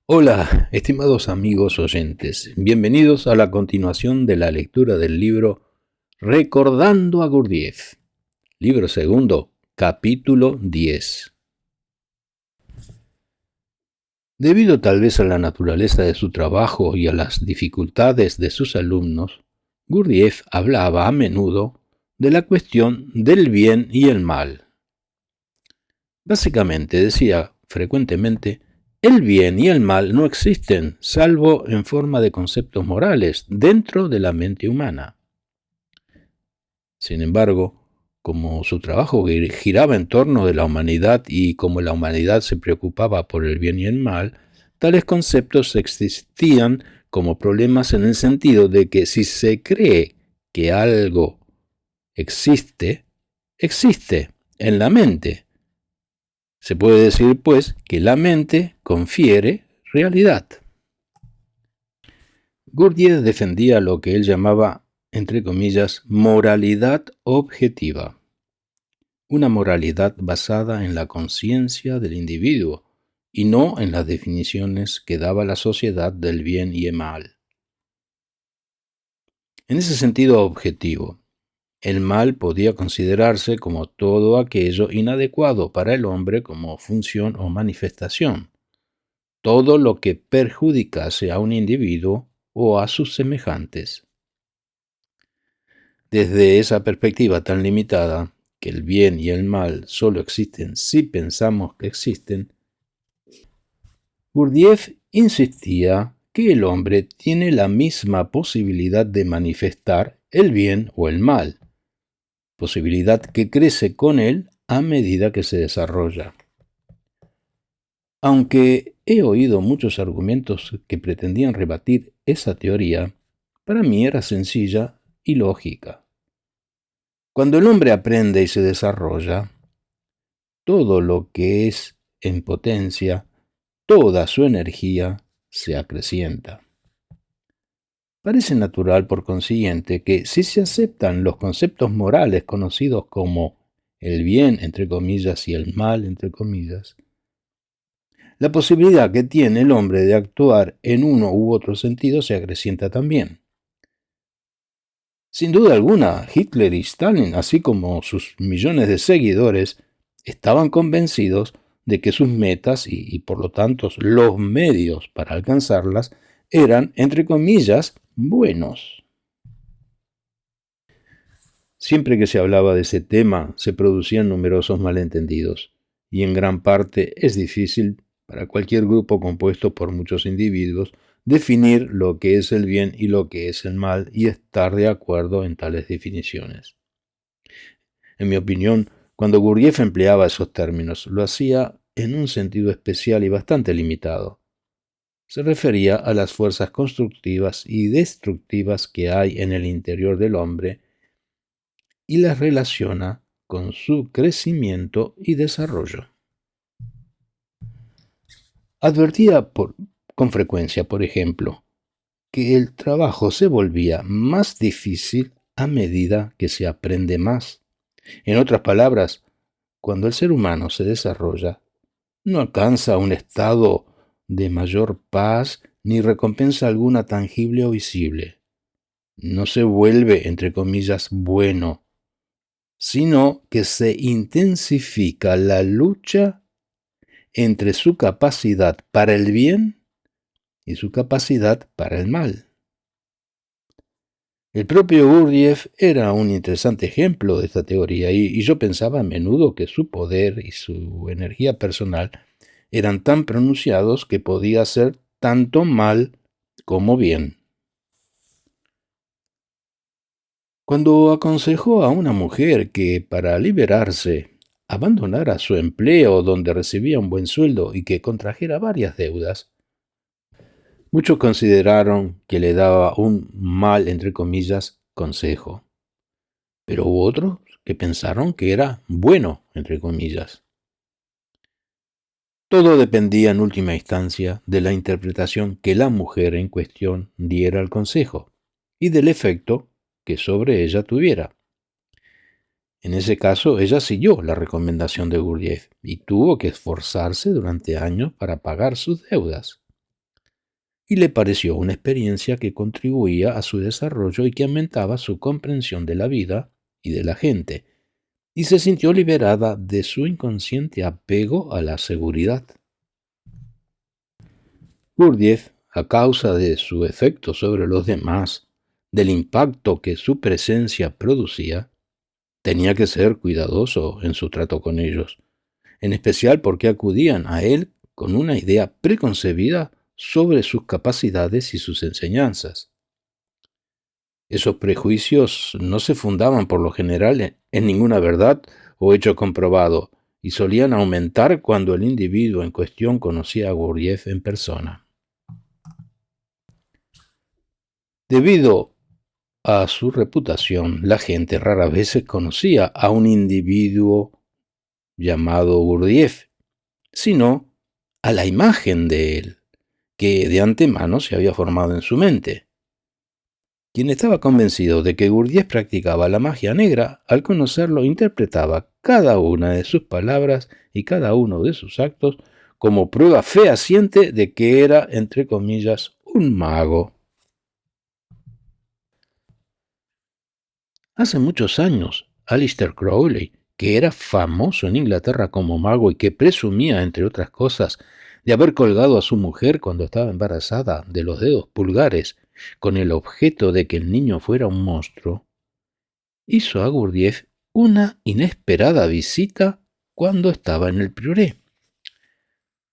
Hola, estimados amigos oyentes, bienvenidos a la continuación de la lectura del libro Recordando a Gurdjieff, libro segundo, capítulo 10. Debido tal vez a la naturaleza de su trabajo y a las dificultades de sus alumnos, Gurdjieff hablaba a menudo de la cuestión del bien y el mal. Básicamente decía frecuentemente: el bien y el mal no existen, salvo en forma de conceptos morales, dentro de la mente humana. Sin embargo, como su trabajo giraba en torno de la humanidad y como la humanidad se preocupaba por el bien y el mal, tales conceptos existían como problemas en el sentido de que si se cree que algo existe, existe en la mente. Se puede decir, pues, que la mente confiere realidad. Gurdjieff defendía lo que él llamaba, entre comillas, moralidad objetiva, una moralidad basada en la conciencia del individuo y no en las definiciones que daba la sociedad del bien y el mal. En ese sentido objetivo, el mal podía considerarse como todo aquello inadecuado para el hombre como función o manifestación, todo lo que perjudicase a un individuo o a sus semejantes. Desde esa perspectiva tan limitada, que el bien y el mal solo existen si pensamos que existen, Gurdjieff insistía que el hombre tiene la misma posibilidad de manifestar el bien o el mal, posibilidad que crece con él a medida que se desarrolla. Aunque he oído muchos argumentos que pretendían rebatir esa teoría, para mí era sencilla y lógica. Cuando el hombre aprende y se desarrolla, todo lo que es en potencia, toda su energía se acrecienta. Parece natural, por consiguiente, que si se aceptan los conceptos morales conocidos como el bien, entre comillas, y el mal, entre comillas, la posibilidad que tiene el hombre de actuar en uno u otro sentido se acrecienta también. Sin duda alguna, Hitler y Stalin, así como sus millones de seguidores, estaban convencidos de que sus metas y por lo tanto los medios para alcanzarlas eran, entre comillas, buenos. Siempre que se hablaba de ese tema, se producían numerosos malentendidos, y en gran parte es difícil para cualquier grupo compuesto por muchos individuos definir lo que es el bien y lo que es el mal y estar de acuerdo en tales definiciones. En mi opinión, cuando Gurdjieff empleaba esos términos, lo hacía en un sentido especial y bastante limitado. Se refería a las fuerzas constructivas y destructivas que hay en el interior del hombre y las relaciona con su crecimiento y desarrollo. Advertía con frecuencia, por ejemplo, que el trabajo se volvía más difícil a medida que se aprende más. En otras palabras, cuando el ser humano se desarrolla, no alcanza un estado de mayor paz ni recompensa alguna tangible o visible. No se vuelve, entre comillas, bueno, sino que se intensifica la lucha entre su capacidad para el bien y su capacidad para el mal. El propio Gurdjieff era un interesante ejemplo de esta teoría y yo pensaba a menudo que su poder y su energía personal eran tan pronunciados que podía hacer tanto mal como bien. Cuando aconsejó a una mujer que para liberarse abandonara su empleo donde recibía un buen sueldo y que contrajera varias deudas, muchos consideraron que le daba un mal, entre comillas, consejo, pero hubo otros que pensaron que era bueno, entre comillas. Todo dependía en última instancia de la interpretación que la mujer en cuestión diera al consejo y del efecto que sobre ella tuviera. En ese caso, ella siguió la recomendación de Gurdjieff y tuvo que esforzarse durante años para pagar sus deudas. y le pareció una experiencia que contribuía a su desarrollo y que aumentaba su comprensión de la vida y de la gente, y se sintió liberada de su inconsciente apego a la seguridad. Gurdjieff, a causa de su efecto sobre los demás, del impacto que su presencia producía, tenía que ser cuidadoso en su trato con ellos, en especial porque acudían a él con una idea preconcebida sobre sus capacidades y sus enseñanzas. Esos prejuicios no se fundaban por lo general en ninguna verdad o hecho comprobado, y solían aumentar cuando el individuo en cuestión conocía a Gurdjieff en persona. Debido a su reputación, la gente raras veces conocía a un individuo llamado Gurdjieff, sino a la imagen de él, que de antemano se había formado en su mente. Quien estaba convencido de que Gurdjieff practicaba la magia negra, al conocerlo interpretaba cada una de sus palabras y cada uno de sus actos como prueba fehaciente de que era, entre comillas, un mago. Hace muchos años, Aleister Crowley, que era famoso en Inglaterra como mago y que presumía, entre otras cosas, de haber colgado a su mujer cuando estaba embarazada de los dedos pulgares con el objeto de que el niño fuera un monstruo, hizo a Gurdjieff una inesperada visita cuando estaba en el Priouré.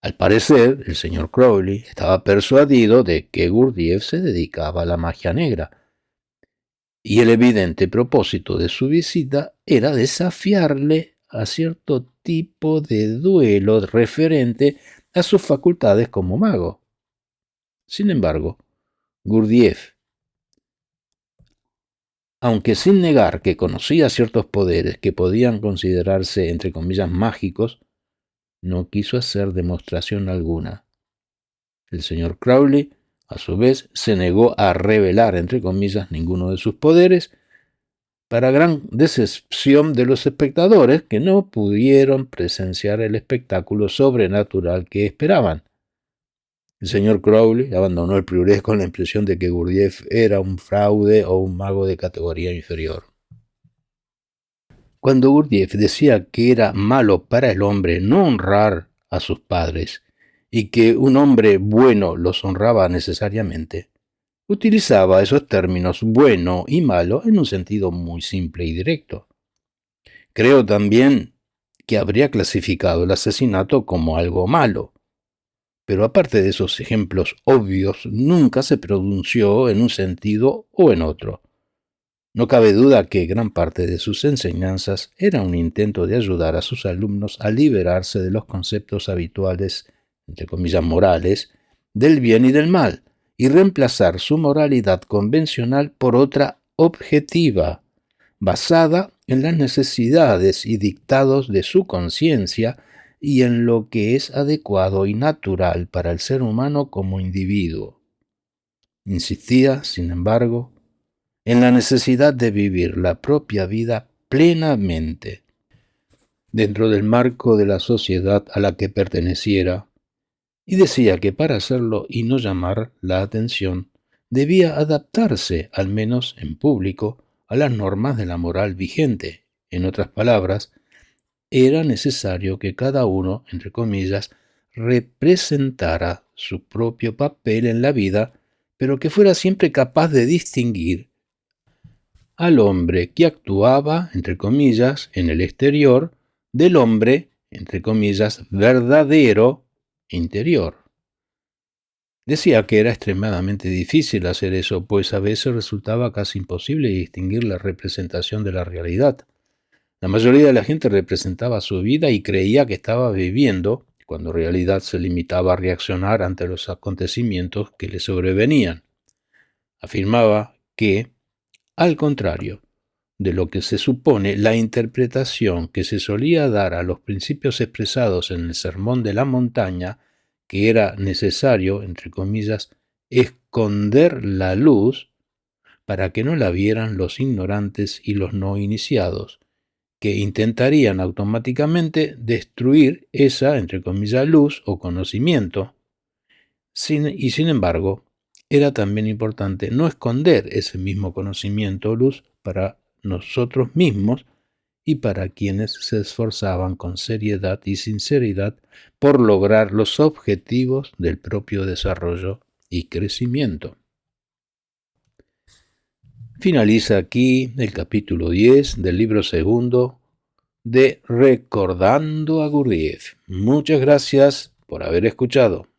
Al parecer, el señor Crowley estaba persuadido de que Gurdjieff se dedicaba a la magia negra, y el evidente propósito de su visita era desafiarle a cierto tipo de duelo referente a sus facultades como mago. Sin embargo, Gurdjieff, aunque sin negar que conocía ciertos poderes que podían considerarse, entre comillas, mágicos, no quiso hacer demostración alguna. El señor Crowley, a su vez, se negó a revelar, entre comillas, ninguno de sus poderes, para gran decepción de los espectadores que no pudieron presenciar el espectáculo sobrenatural que esperaban. El señor Crowley abandonó el Priouré con la impresión de que Gurdjieff era un fraude o un mago de categoría inferior. Cuando Gurdjieff decía que era malo para el hombre no honrar a sus padres y que un hombre bueno los honraba necesariamente, utilizaba esos términos bueno y malo en un sentido muy simple y directo. Creo también que habría clasificado el asesinato como algo malo, pero aparte de esos ejemplos obvios, nunca se pronunció en un sentido o en otro. No cabe duda que gran parte de sus enseñanzas era un intento de ayudar a sus alumnos a liberarse de los conceptos habituales, entre comillas morales, del bien y del mal, y reemplazar su moralidad convencional por otra objetiva, basada en las necesidades y dictados de su conciencia y en lo que es adecuado y natural para el ser humano como individuo. Insistía, sin embargo, en la necesidad de vivir la propia vida plenamente, dentro del marco de la sociedad a la que perteneciera, y decía que para hacerlo y no llamar la atención, debía adaptarse, al menos en público, a las normas de la moral vigente. En otras palabras, era necesario que cada uno, entre comillas, representara su propio papel en la vida, pero que fuera siempre capaz de distinguir al hombre que actuaba, entre comillas, en el exterior, del hombre, entre comillas, verdadero interior. Decía que era extremadamente difícil hacer eso, pues a veces resultaba casi imposible distinguir la representación de la realidad. La mayoría de la gente representaba su vida y creía que estaba viviendo, cuando en realidad se limitaba a reaccionar ante los acontecimientos que le sobrevenían. Afirmaba que, al contrario de lo que se supone, la interpretación que se solía dar a los principios expresados en el Sermón de la Montaña, que era necesario, entre comillas, esconder la luz para que no la vieran los ignorantes y los no iniciados, que intentarían automáticamente destruir esa, entre comillas, luz o conocimiento. Sin embargo, era también importante no esconder ese mismo conocimiento o luz para nosotros mismos y para quienes se esforzaban con seriedad y sinceridad por lograr los objetivos del propio desarrollo y crecimiento. Finaliza aquí el capítulo 10 del libro segundo de Recordando a Gurdjieff. Muchas gracias por haber escuchado.